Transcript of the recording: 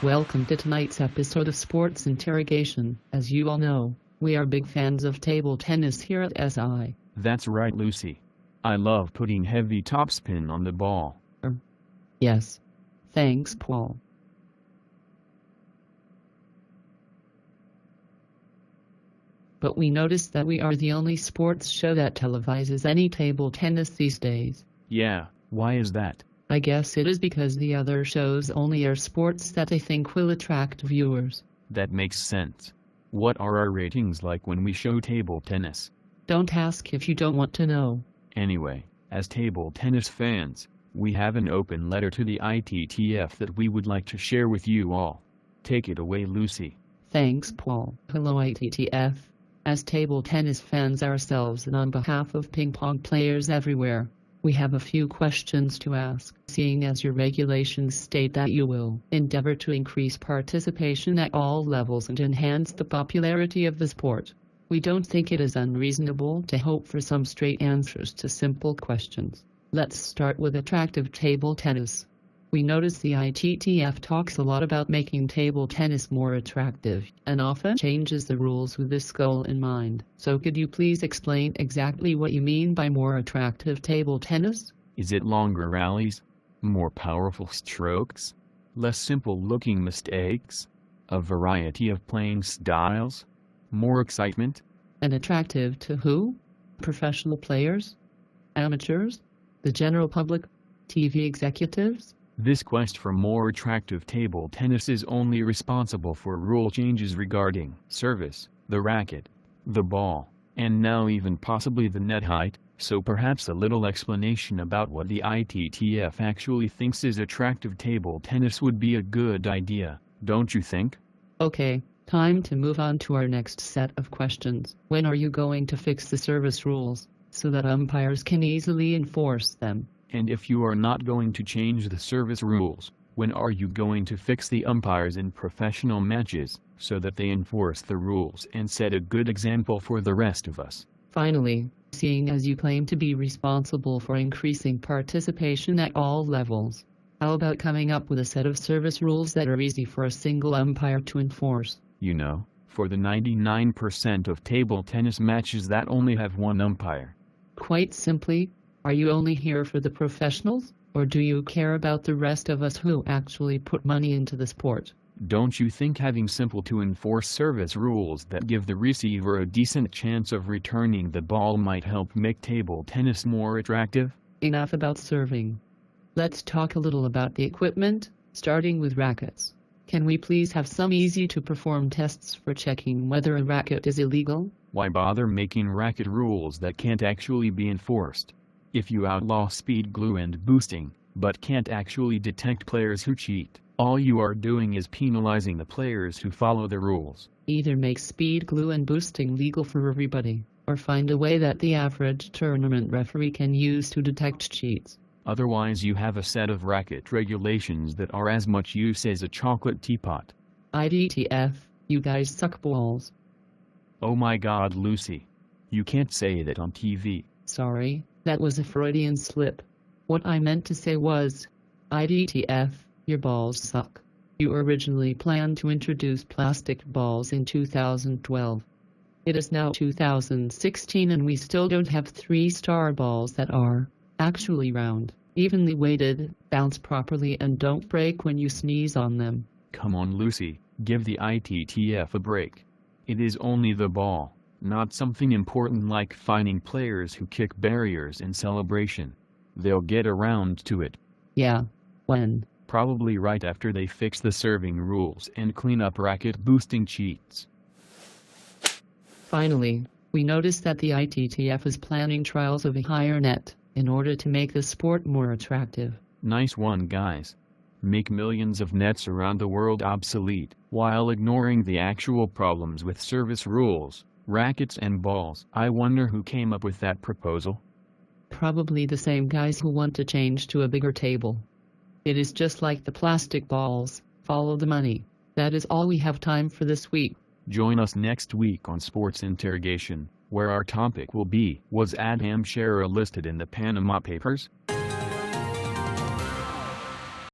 Welcome to tonight's episode of Sports Interrogation. As you all know, we are big fans of table tennis here at SI. That's right, Lucy. I love putting heavy topspin on the ball. Yes. Thanks, Paul. But we noticed that we are the only sports show that televises any table tennis these days. Yeah, why is that? I guess it is because the other shows only air sports that they think will attract viewers. That makes sense. What are our ratings like when we show table tennis? Don't ask if you don't want to know. Anyway, as table tennis fans, we have an open letter to the ITTF that we would like to share with you all. Take it away, Lucy. Thanks, Paul. Hello, ITTF. As table tennis fans ourselves and on behalf of ping-pong players everywhere, we have a few questions to ask. Seeing as your regulations state that you will endeavor to increase participation at all levels and enhance the popularity of the sport, we don't think it is unreasonable to hope for some straight answers to simple questions. Let's start with attractive table tennis. We notice the ITTF talks a lot about making table tennis more attractive and often changes the rules with this goal in mind. So could you please explain exactly what you mean by more attractive table tennis? Is it longer rallies? More powerful strokes? Less simple-looking mistakes? A variety of playing styles? More excitement? And attractive to who? Professional players? Amateurs? The general public? TV executives? This quest for more attractive table tennis is only responsible for rule changes regarding service, the racket, the ball, and now even possibly the net height, so perhaps a little explanation about what the ITTF actually thinks is attractive table tennis would be a good idea, don't you think? Okay, time to move on to our next set of questions. When are you going to fix the service rules, so that umpires can easily enforce them? And if you are not going to change the service rules, when are you going to fix the umpires in professional matches, so that they enforce the rules and set a good example for the rest of us? Finally, seeing as you claim to be responsible for increasing participation at all levels, how about coming up with a set of service rules that are easy for a single umpire to enforce? You know, for the 99% of table tennis matches that only have one umpire. Quite simply, are you only here for the professionals, or do you care about the rest of us who actually put money into the sport? Don't you think having simple to enforce service rules that give the receiver a decent chance of returning the ball might help make table tennis more attractive? Enough about serving. Let's talk a little about the equipment, starting with rackets. Can we please have some easy-to-perform tests for checking whether a racket is illegal? Why bother making racket rules that can't actually be enforced? If you outlaw speed glue and boosting, but can't actually detect players who cheat, all you are doing is penalizing the players who follow the rules. Either make speed glue and boosting legal for everybody, or find a way that the average tournament referee can use to detect cheats. Otherwise you have a set of racket regulations that are as much use as a chocolate teapot. ITTF, you guys suck balls. Oh my God, Lucy. You can't say that on TV. Sorry, that was a Freudian slip. What I meant to say was, ITTF, your balls suck. You originally planned to introduce plastic balls in 2012. It is now 2016 and we still don't have 3-star balls that are actually round, evenly weighted, bounce properly and don't break when you sneeze on them. Come on, Lucy, give the ITTF a break. It is only the ball, not something important like finding players who kick barriers in celebration. They'll get around to it. Yeah, when? Probably right after they fix the serving rules and clean up racket boosting cheats. Finally, we noticed that the ITTF is planning trials of a higher net, in order to make the sport more attractive. Nice one, guys. Make millions of nets around the world obsolete, while ignoring the actual problems with service rules, rackets and balls. I wonder who came up with that proposal. Probably the same guys who want to change to a bigger table. It is just like the plastic balls, follow the money. That is all we have time for this week. Join us next week on Sports Interrogation, where our topic will be, was Adam Scherer listed in the Panama Papers?